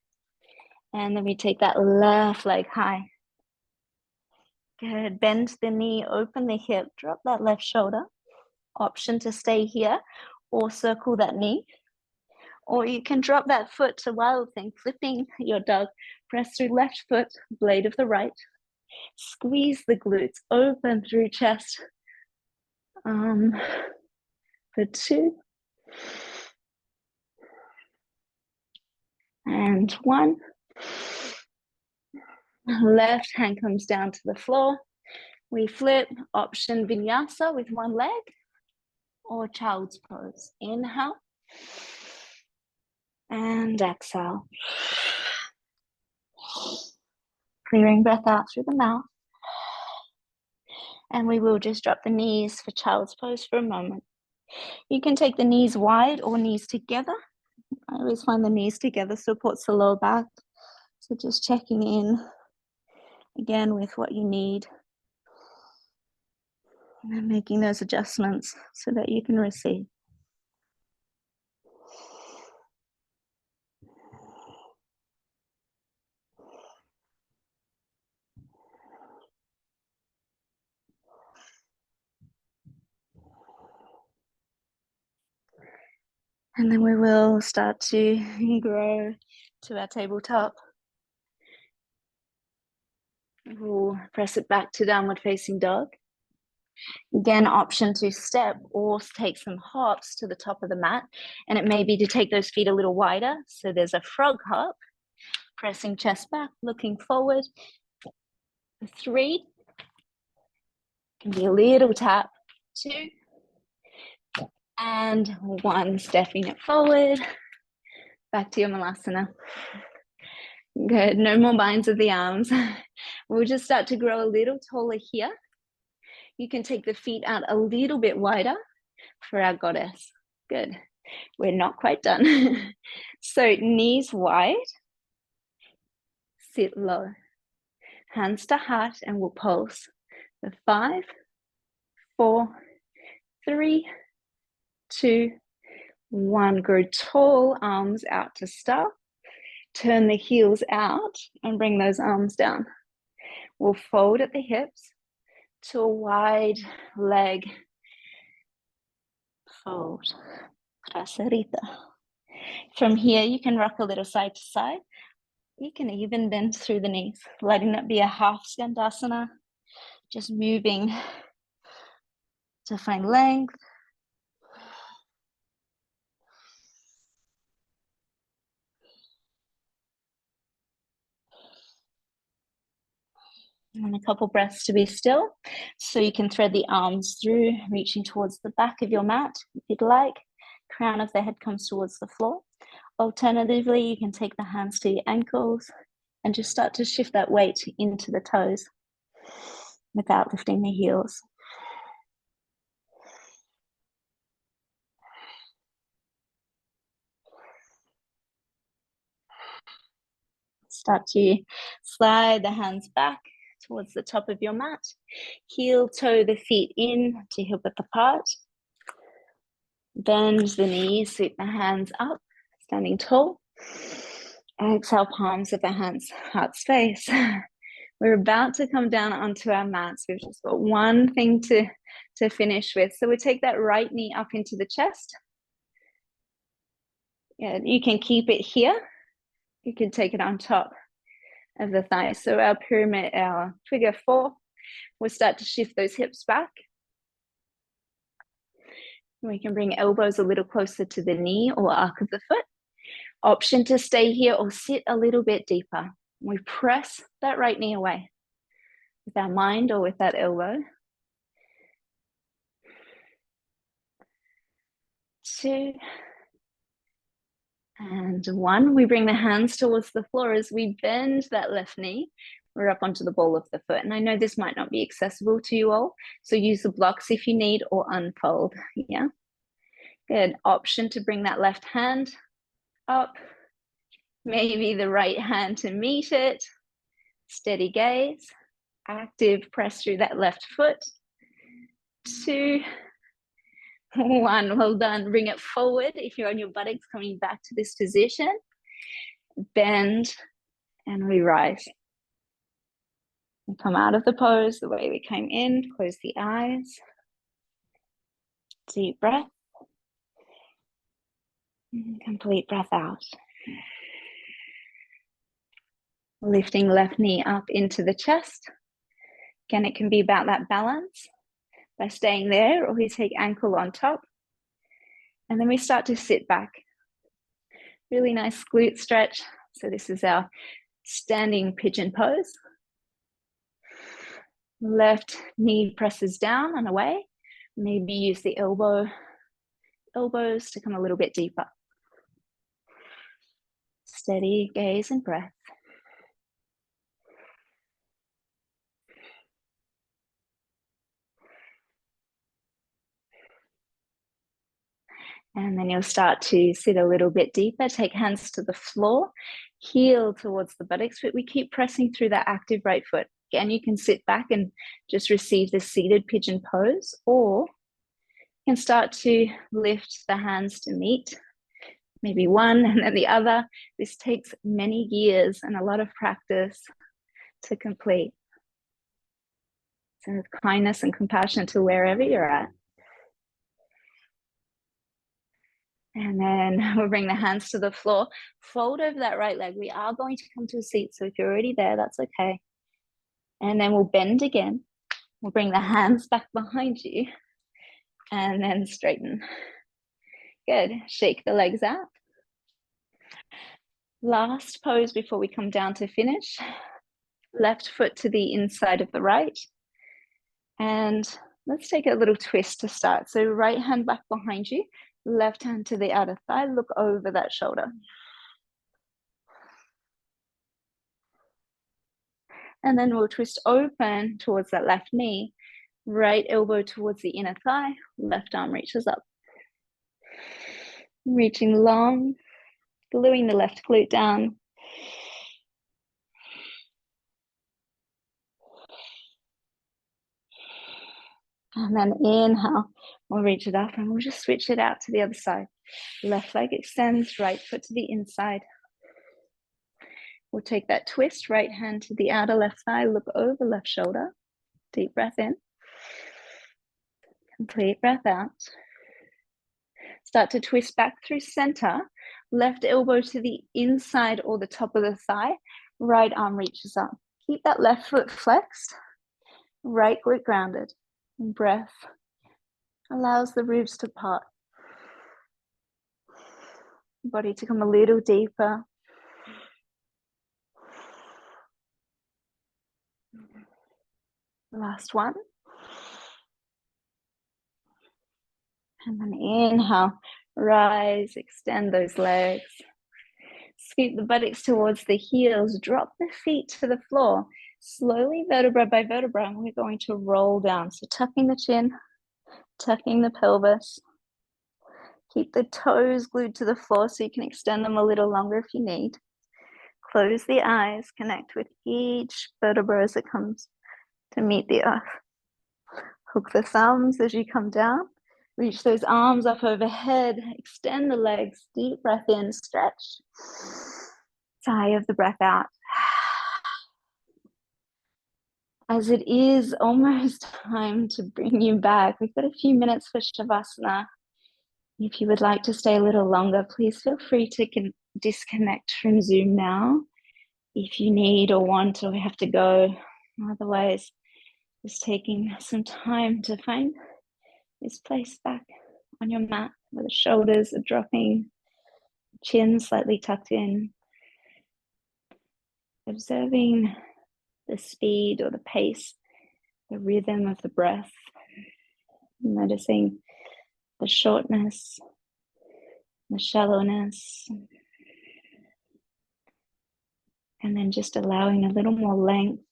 And then we take that left leg high. Good. Bend the knee, open the hip, drop that left shoulder. Option to stay here or circle that knee. Or you can drop that foot to wild thing, flipping your dog. Press through left foot, blade of the right. Squeeze the glutes, open through chest. For 2. And 1. Left hand comes down to the floor. We flip, option vinyasa with one leg or child's pose. Inhale and exhale. Clearing breath out through the mouth. And we will just drop the knees for child's pose for a moment. You can take the knees wide or knees together. I always find the knees together supports the lower back. So just checking in again with what you need. And then making those adjustments so that you can receive. And then we will start to grow to our tabletop. We'll press it back to downward facing dog. Again, option to step or take some hops to the top of the mat. And it may be to take those feet a little wider. So there's a frog hop, pressing chest back, looking forward. 3, can be a little tap. 2, and 1, stepping it forward. Back to your malasana. Good, no more binds of the arms. We'll just start to grow a little taller here. You can take the feet out a little bit wider for our goddess. Good, we're not quite done. So knees wide, sit low. Hands to heart and we'll pulse. The 5, 4, 3, 2, 1. Grow tall, arms out to start. Turn the heels out and bring those arms down. We'll fold at the hips to a wide leg fold. Traserita. From here, you can rock a little side to side. You can even bend through the knees, letting that be a half skandasana. Just moving to find length. And a couple breaths to be still. So you can thread the arms through, reaching towards the back of your mat if you'd like. Crown of the head comes towards the floor. Alternatively, you can take the hands to your ankles and just start to shift that weight into the toes without lifting the heels. Start to slide the hands back towards the top of your mat. Heel toe the feet in to hip width apart. Bend the knees, sweep the hands up, standing tall. Exhale, palms of the hands, heart space. We're about to come down onto our mats. We've just got one thing to finish with. So we take that right knee up into the chest. Yeah, you can keep it here. You can take it on top of the thigh. So our pyramid, our figure 4, we'll start to shift those hips back. We can bring elbows a little closer to the knee or arc of the foot. Option to stay here or sit a little bit deeper. We press that right knee away with our mind or with that elbow. 2 and 1. We bring the hands towards the floor as we bend that left knee. We're up onto the ball of the foot. And I know this might not be accessible to you all, so use the blocks if you need or unfold. Yeah. Good. Option to bring that left hand up. Maybe the right hand to meet it. Steady gaze. Active press through that left foot. 2, 1. Well done. Bring it forward. If you're on your buttocks, coming back to this position. Bend and we rise. And come out of the pose the way we came in. Close the eyes. Deep breath. Complete breath out. Lifting left knee up into the chest. Again, it can be about that balance by staying there, or we take ankle on top. And then we start to sit back. Really nice glute stretch. So this is our standing pigeon pose. Left knee presses down and away. Maybe use the elbows to come a little bit deeper. Steady gaze and breath. And then you'll start to sit a little bit deeper. Take hands to the floor, heel towards the buttocks, but we keep pressing through that active right foot. Again, you can sit back and just receive the seated pigeon pose, or you can start to lift the hands to meet, maybe one and then the other. This takes many years and a lot of practice to complete. So with kindness and compassion to wherever you're at. And then we'll bring the hands to the floor, fold over that right leg. We are going to come to a seat, so if you're already there, that's okay. And then we'll bend again. We'll bring the hands back behind you and then straighten. Good. Shake the legs out. Last pose before we come down to finish. Left foot to the inside of the right. And let's take a little twist to start. So right hand back behind you. Left hand to the outer thigh, look over that shoulder. And then we'll twist open towards that left knee, right elbow towards the inner thigh, left arm reaches up. Reaching long, gluing the left glute down. And then inhale, we'll reach it up and we'll just switch it out to the other side. Left leg extends, right foot to the inside. We'll take that twist, right hand to the outer left thigh, look over left shoulder. Deep breath in. Complete breath out. Start to twist back through center. Left elbow to the inside or the top of the thigh. Right arm reaches up. Keep that left foot flexed. Right glute grounded. And breath allows the ribs to part. Body to come a little deeper. Last one. And then inhale, rise, extend those legs. Scoop the buttocks towards the heels, drop the feet to the floor. Slowly, vertebra by vertebra, and we're going to roll down. So tucking the chin, tucking the pelvis. Keep the toes glued to the floor so you can extend them a little longer if you need. Close the eyes, connect with each vertebra as it comes to meet the earth. Hook the thumbs as you come down. Reach those arms up overhead. Extend the legs. Deep breath in, stretch. Sigh of the breath out. As it is almost time to bring you back, we've got a few minutes for shavasana. If you would like to stay a little longer, please feel free to disconnect from Zoom now if you need or want or have to go. Otherwise, just taking some time to find this place back on your mat, where the shoulders are dropping, chin slightly tucked in, observing the speed or the pace, the rhythm of the breath, noticing the shortness, the shallowness, and then just allowing a little more length,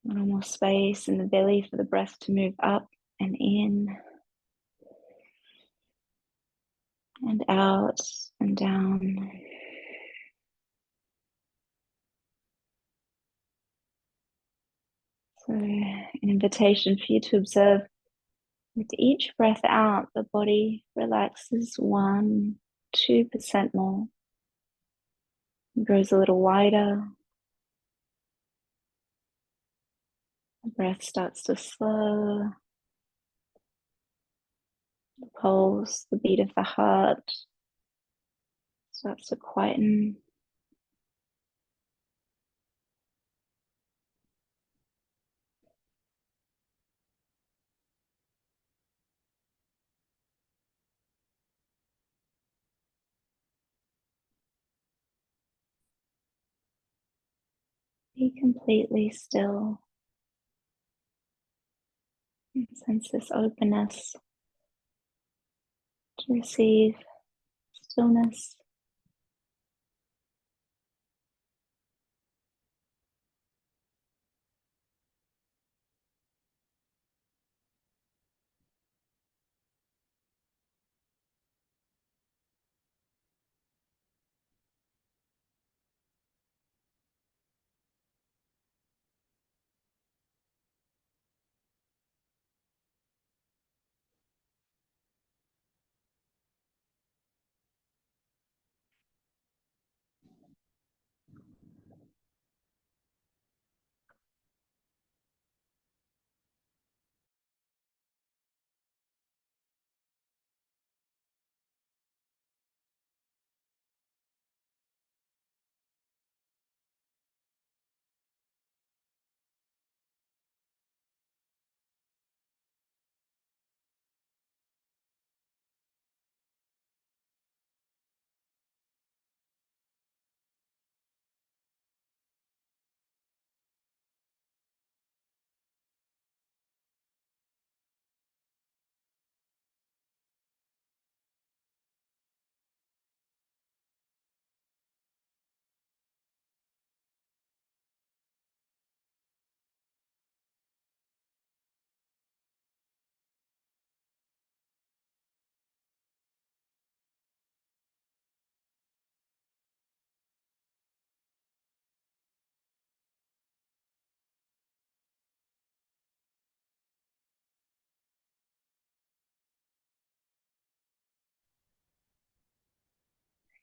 a little more space in the belly for the breath to move up and in and out and down. So an invitation for you to observe, with each breath out, the body relaxes 1-2% more. It grows a little wider. The breath starts to slow. The pulse, the beat of the heart starts to quieten. Be completely still. And sense this openness to receive stillness.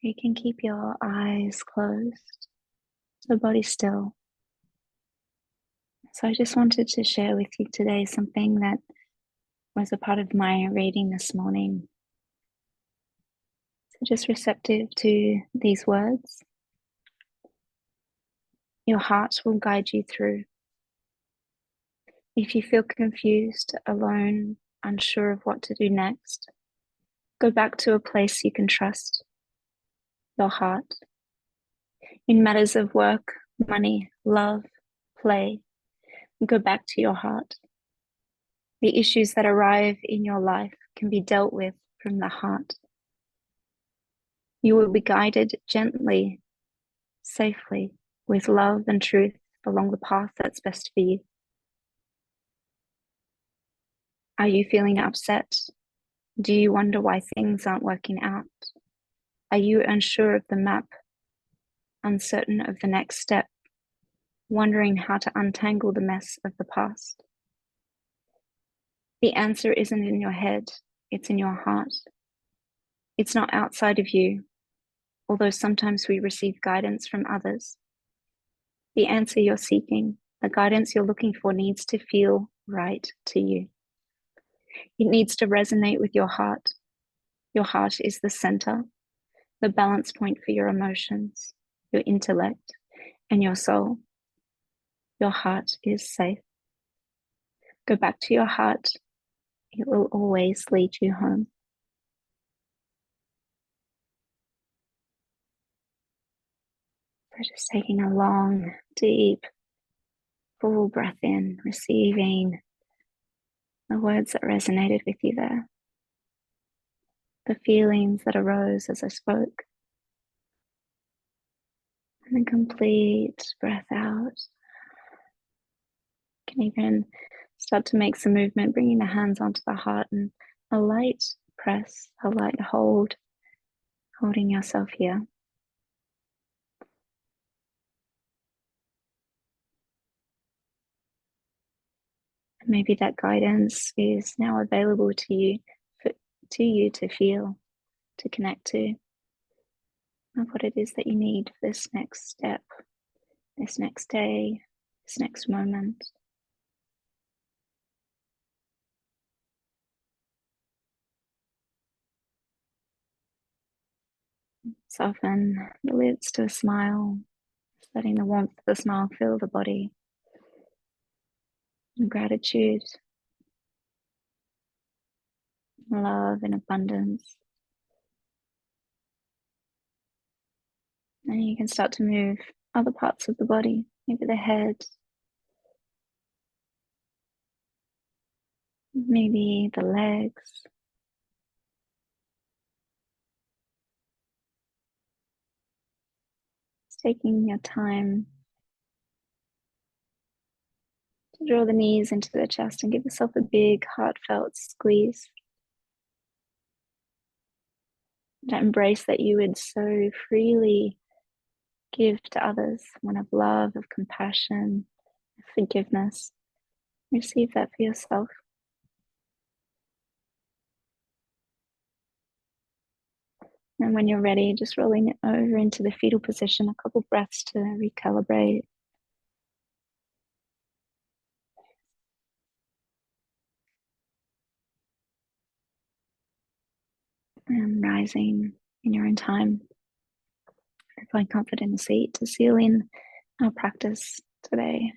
You can keep your eyes closed, so body still. So I just wanted to share with you today something that was a part of my reading this morning. So just receptive to these words. Your heart will guide you through. If you feel confused, alone, unsure of what to do next, go back to a place you can trust, your heart. In matters of work, money, love, play, go back to your heart. The issues that arrive in your life can be dealt with from the heart. You will be guided gently, safely, with love and truth along the path that's best for you. Are you feeling upset? Do you wonder why things aren't working out? Are you unsure of the map, uncertain of the next step, wondering how to untangle the mess of the past? The answer isn't in your head, it's in your heart. It's not outside of you, although sometimes we receive guidance from others. The answer you're seeking, the guidance you're looking for, needs to feel right to you. It needs to resonate with your heart. Your heart is the center, the balance point for your emotions, your intellect, and your soul. Your heart is safe. Go back to your heart It will always lead you home. So just taking a long, deep, full breath in, receiving the words that resonated with you there, the feelings that arose as I spoke, and then complete breath out. You can even start to make some movement, bringing the hands onto the heart and a light press, a light hold, holding yourself here. Maybe that guidance is now available to you, to feel, to connect to, of what it is that you need for this next step, this next day, this next moment. Soften the lips to a smile, letting the warmth of the smile fill the body. And gratitude, love, and abundance. And you can start to move other parts of the body, maybe the head, maybe the legs. Just taking your time to draw the knees into the chest and give yourself a big, heartfelt squeeze. To embrace that you would so freely give to others, one of love, of compassion, of forgiveness. Receive that for yourself. And when you're ready, just rolling it over into the fetal position, a couple breaths to recalibrate. And rising in your own time. And find comfort in the seat to seal in our practice today,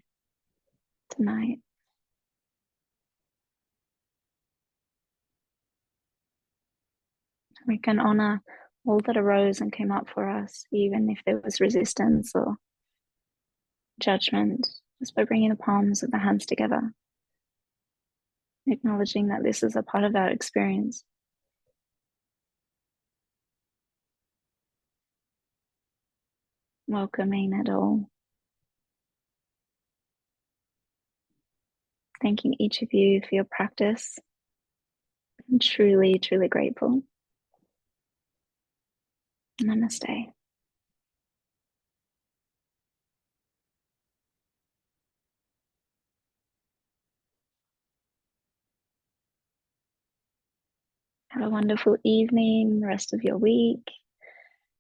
tonight. We can honor all that arose and came up for us, even if there was resistance or judgment, just by bringing the palms of the hands together, acknowledging that this is a part of our experience. Welcoming it all. Thanking each of you for your practice. I'm truly, truly grateful. Namaste. Have a wonderful evening, the rest of your week.